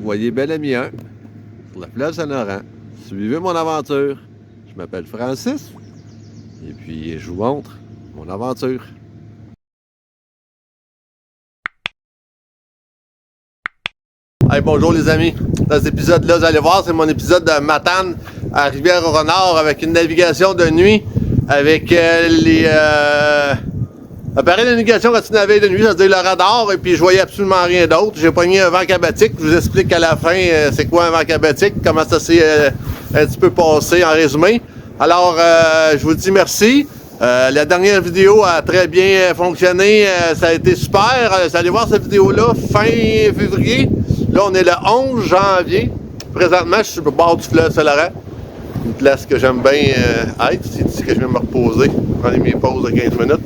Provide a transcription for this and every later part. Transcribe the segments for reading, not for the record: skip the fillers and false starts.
vous voyez Bel-Ami-1 sur le fleuve Saint-Laurent. Suivez mon aventure. Je m'appelle Francis et puis je vous montre mon aventure. Hey, bonjour les amis. Dans cet épisode-là, vous allez voir, c'est mon épisode de Matane à Rivière-au-Renard avec une navigation de nuit avec les appareils de navigation quand naviguent de nuit, c'est-à-dire le radar, et puis je voyais absolument rien d'autre. J'ai pogné un vent cabatique. Je vous explique à la fin c'est quoi un vent cabatique, comment ça s'est un petit peu passé en résumé. Alors, je vous dis merci. La dernière vidéo a très bien fonctionné. Ça a été super. Vous allez voir cette vidéo-là fin février. Là, on est le 11 janvier. Présentement, je suis au bord du fleuve Saint-Laurent. Une place que j'aime bien être. C'est ici que je viens me reposer. Prendre mes pauses de 15 minutes.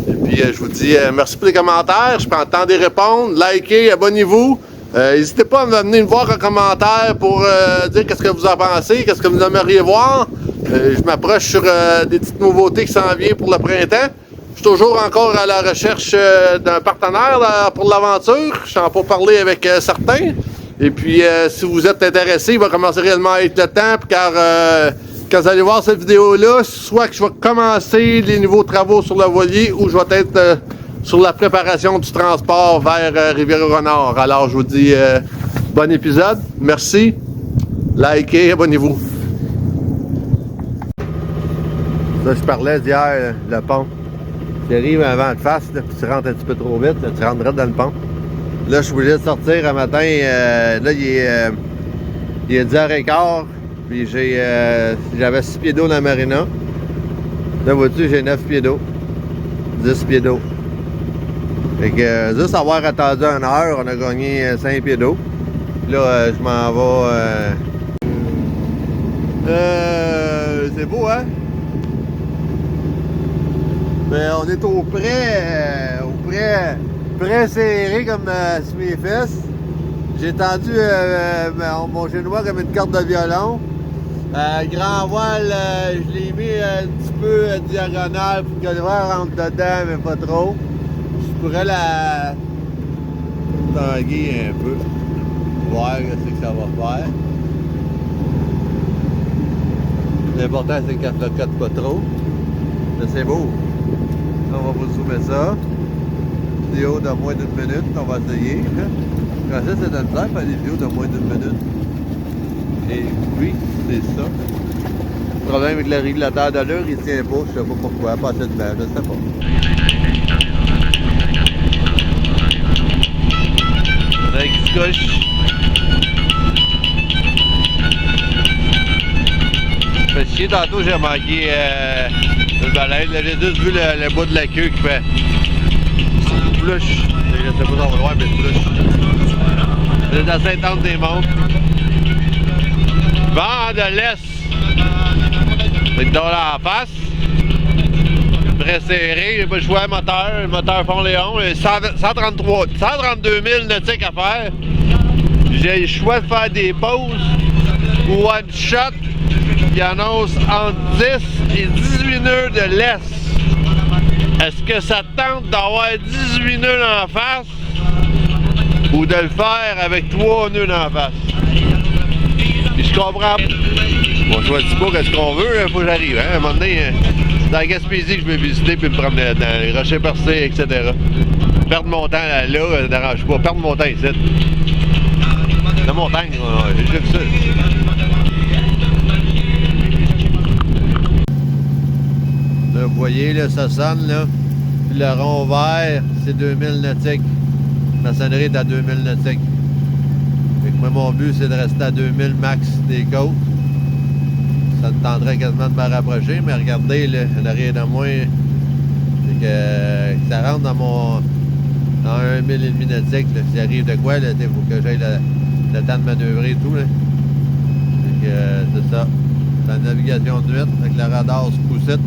Et puis, je vous dis merci pour les commentaires. Je prends le temps d'y répondre. Likez, abonnez-vous. N'hésitez pas à venir me voir en commentaire pour dire qu'est-ce que vous en pensez, qu'est-ce que vous aimeriez voir. Je m'approche sur des petites nouveautés qui s'en viennent pour le printemps. Je suis toujours encore à la recherche d'un partenaire pour l'aventure. Je suis en pour parler avec certains. Et puis, si vous êtes intéressé, il va commencer réellement à être le temps. Car quand vous allez voir cette vidéo-là, soit que je vais commencer les nouveaux travaux sur le voilier ou je vais être sur la préparation du transport vers Rivière-au-Renard. Alors, je vous dis bon épisode. Merci. Likez, abonnez-vous. Ça, je parlais d'hier, le pont. Tu arrives un vent de face, là, puis tu rentres un petit peu trop vite, là, tu rentres direct dans le pont. Là, je suis obligé de sortir un matin. Là, il est 10h15, puis j'avais 6 pieds d'eau dans la marina. Là, vois-tu, j'ai 9 pieds d'eau. 10 pieds d'eau. Fait que, juste avoir attendu 1 heure, on a gagné 5 pieds d'eau. Là, je m'en vais. C'est beau, hein? Mais on est au près serré comme sur mes fesses. J'ai tendu mon génois comme une corde de violon. Grand voile, je l'ai mis un petit peu diagonale pour que le verre rentre dedans, mais pas trop. Je pourrais la tanguer un peu. Voir ce que ça va faire. L'important c'est qu'elle ne flocote pas trop. Là, c'est beau. On va vous zoomer ça. Vidéo de moins d'1 minute, on va essayer. Quand ça, c'est de faire des vidéos de moins d'1 minute. Et oui, c'est ça. Le problème avec le régulateur de l'heure, il tient pas. Je sais pas pourquoi. Pas assez de temps, je sais pas. Avec qui se couche. Fait chier, tantôt j'ai manqué une baleine. J'ai juste vu le bout de la queue qui fait flush. Je sais pas si on va le voir, mais flush. C'est à Sainte-Anne-des-Monts. Vent de l'Est. C'est dans la face. Très serré. J'ai pas le choix, le moteur Fond-Léon. 132 000 nautiques à faire. J'ai le choix de faire des pauses. One shot. Qui annonce entre 10 et 18 nœuds de l'Est. Est-ce que ça tente d'avoir 18 nœuds en face ou de le faire avec 3 nœuds en face? Puis je comprends. On choisit pas ce qu'on veut, il faut que j'arrive. Hein? À un moment donné, c'est dans la Gaspésie que je vais visiter puis me promener dans les rochers percés, etc. Perdre mon temps là, ça dérange pas. Perdre mon temps ici. La montagne, j'ai vu ça. Là, vous voyez, là, ça sonne, là. Puis le rond vert, c'est 2000 nautiques. Ma sonnerie est à 2000 nautiques. Fait que moi, mon but, c'est de rester à 2000 max des côtes. Ça me tendrait quasiment de me rapprocher, mais regardez, là, il n'y en a rien de moins. Fait que ça rentre dans 1 000 et demi nautique. S'il arrive de quoi, il faut que j'aille le temps de manœuvrer et tout, là. Fait que c'est ça. La navigation de nuit avec le radar sous poussette.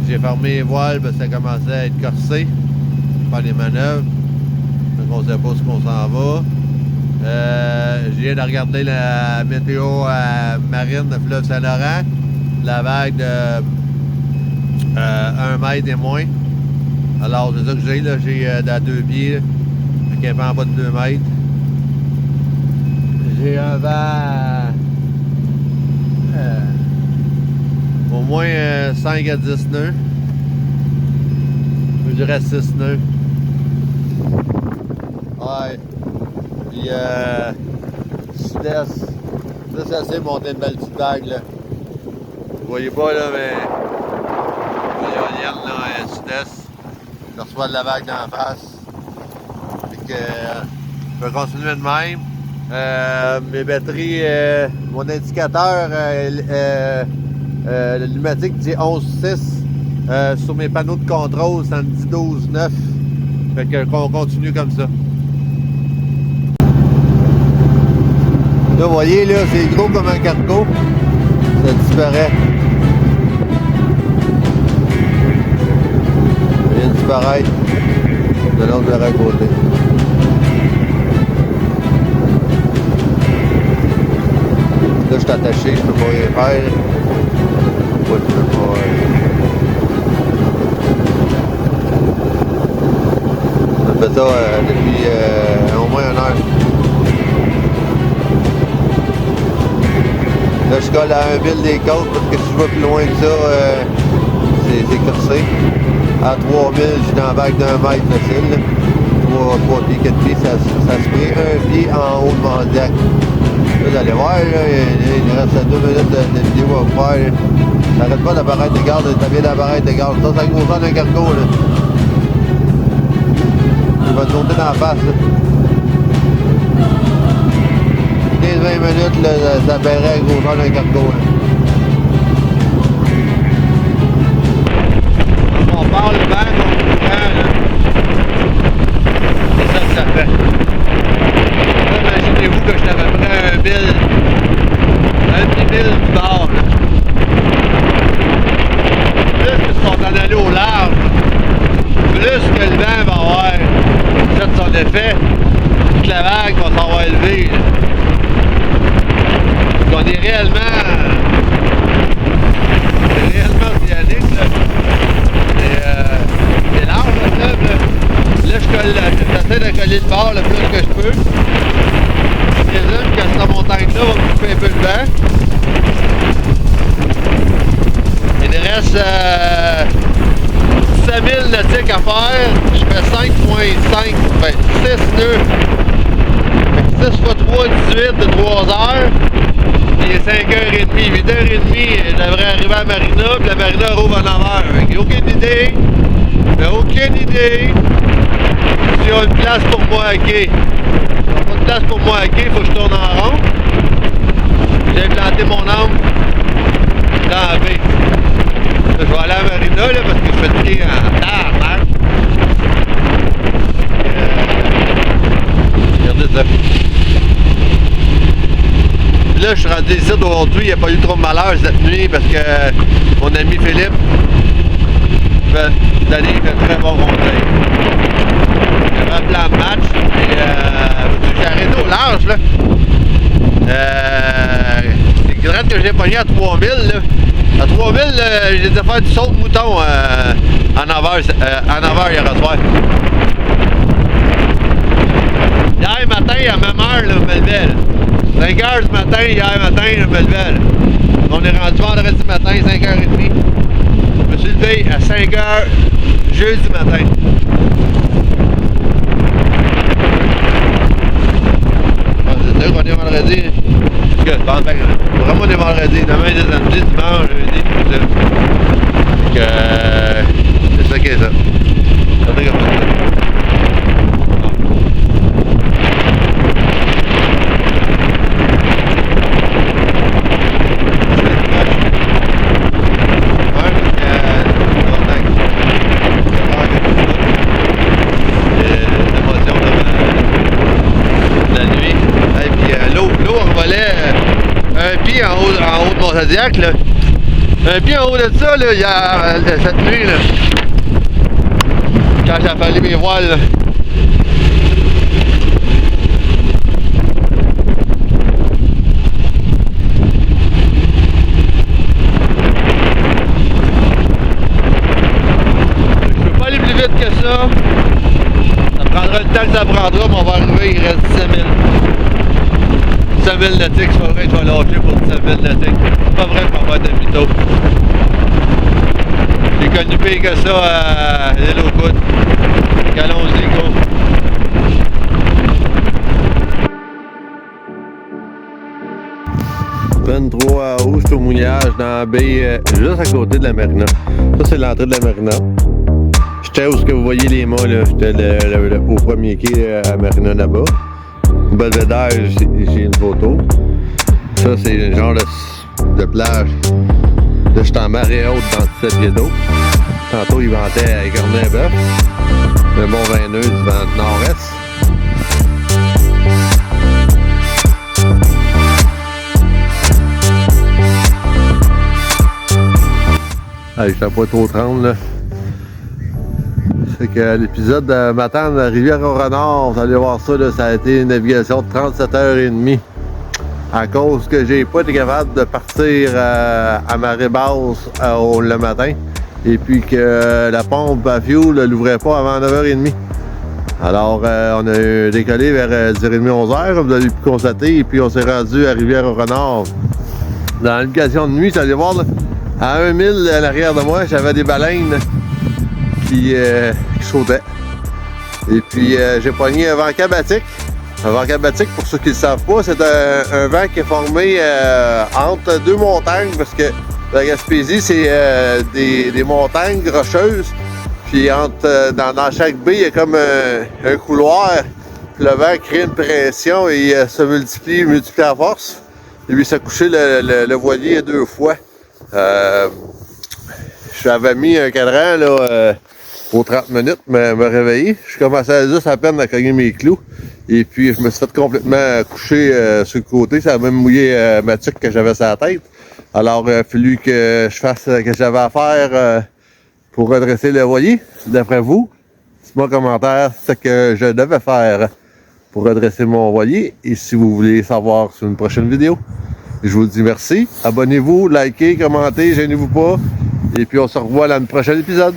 J'ai fermé les voiles parce que ça commençait à être corsé. Faire les manœuvres. Donc on ne sait pas où qu'on s'en va. Je viens de regarder la météo marine de fleuve Saint-Laurent. La vague de 1 mètre et moins. Alors c'est ça que j'ai là, j'ai à 2 pieds. qui est pas en bas de 2 mètres. J'ai un vent au moins 5 à 10 nœuds. Je dirais 6 nœuds. Ouais. Puis sud-est. Ça, c'est assez monter une belle petite vague là. Vous voyez pas là, mais l'éolienne là, sud-est. Je reçois de la vague d'en face. Fait que je vais continuer de même. Mes batteries, mon indicateur le pneumatique dit 11.6. Sur mes panneaux de contrôle, ça me dit 12.9. Fait que qu'on continue comme ça. Là, vous voyez, là, c'est gros comme un cargo. Ça disparaît. Ça vient de disparaître de l'autre à côté. Là, je suis attaché, je peux pas rien faire. Pourquoi tu peux pas... Je fais ça depuis au moins 1 heure. Là, je colle à 1 000 des côtes parce que si je vais plus loin que ça, c'est corsé. À 3000, je suis dans la vague d'1 mètre facile. 3 pieds, 4 pieds, ça se met 1 pied en haut de mon deck. Là, vous allez voir, là, il reste 2 minutes de vidéo à vous faire. Ça n'arrête pas d'apparaître de garde, ça vient d'apparaître de garde. Ça, c'est la grosseur d'un cargo. Là. Il va te monter dans la face. 15-20 minutes, là, ça apparaît la grosseur d'un cargo. Là. On parle le vent, on prend, là. C'est ça que ça fait. Imaginez-vous que je t'avais pris 1 000 du bord. Là. Plus qu'ils sont en allés au large, plus que le vent va avoir fait son effet, toute la vague va s'en va élever. Là. Donc on est réellement océanique. Là. C'est large le fleuve. Là, j'essaie de coller le bord le plus que je peux. Je présume que cette montagne-là va me couper un peu de vent. Il reste 7000 nautiques à faire. Je fais 5.5, ben 6 nœuds. 6 x 3, 18 de 3 heures. Il est 5h30. 8h30, je devrais arriver à Marina, puis la Marina rouvre à 9h. J'ai aucune idée. J'ai aucune idée s'il y a une place pour moi à quai. S'il n'y a pas de place pour moi à quai, il faut que je tourne en rond. J'ai planté mon âme dans la baie. Je vais aller à Marina là, parce que je suis fatigué en terre. Regardez ça. Puis là, je suis rendu ici aujourd'hui, il n'y a pas eu trop de malheur cette nuit parce que mon ami Philippe cette année il fait très bon conseil. Il y avait un plan de match et j'ai arrêté au large là. Les grattes que j'ai pogné à 3000 là. À 3000, j'ai dû faire du saut de mouton en 9h hier soir. Hier matin, à même heure, là, je me levais. 5h du matin, hier matin, je me levais. Là. On est rendu vendredi matin, 5h30. Je me suis levé à 5h jeudi matin. C'est sûr qu'on est vendredi. Vraiment, on est vendredi. Demain, c'est samedi, dimanche, jeudi, tout ça. Donc, c'est ça qui est ça. Regardez comme ça. Un pied en haut de mon Zodiac, là. Un pied en haut de ça, là, il y a cette nuit, là. Quand j'ai fallu mes voiles, là. Je peux pas aller plus vite que ça. Ça prendra le temps que ça comprendras, mais on va arriver, il reste 17 000. 17 000 nautiques, c'est pas vrai que je vais lâcher pour 17 000 nautiques. C'est pas vrai qu'on va être de mytho. J'ai connu pire que ça à l'île aux Coudes. Allons-y, go. Peine 3 août, je suis au mouillage dans la baie juste à côté de la marina. Ça, c'est l'entrée de la marina. J'étais où ce que vous voyez les mâts, là. J'étais au premier quai à la marina là-bas. Au Belvédère, j'ai une photo. Ça, c'est le genre de plage. Là, j'étais en marée haute dans cette pieds d'eau. Tantôt, ils vendaient à Cornet-Bœuf. Le Mont-Veineux du vent nord-est. Allez, je pas trop 30 là. C'est que l'épisode de matin de Rivière-au-Renard, vous allez voir ça, là, ça a été une navigation de 37h30. À cause que j'ai pas été capable de partir à marée basse le matin. Et puis que la pompe à fuel ne l'ouvrait pas avant 9h30. Alors on a décollé vers 10h30, 11h, comme vous avez pu constater. Et puis on s'est rendu à Rivière-au-Renard. Dans la navigation de nuit, vous allez voir là, à 1 000 à l'arrière de moi, j'avais des baleines qui sautaient. Et puis j'ai pogné un vent cabatique. Un vent cabatique, pour ceux qui ne le savent pas, c'est un vent qui est formé entre deux montagnes, parce que la Gaspésie, c'est des montagnes rocheuses. Puis dans chaque baie, il y a comme un couloir. Puis le vent crée une pression et se multiplie à force. Et puis ça a couché le voilier 2 fois. J'avais mis un cadran là, aux 30 minutes, me réveiller. Je commençais juste à peine à cogner mes clous. Et puis je me suis fait complètement coucher sur le côté. Ça a même mouillé ma tuque que j'avais sur la tête. Alors il a fallu que je fasse ce que j'avais à faire pour redresser le voilier. D'après vous, dites-moi en commentaire ce que je devais faire pour redresser mon voilier. Et si vous voulez savoir sur une prochaine vidéo, je vous dis merci. Abonnez-vous, likez, commentez, gênez-vous pas. Et puis on se revoit dans le prochain épisode.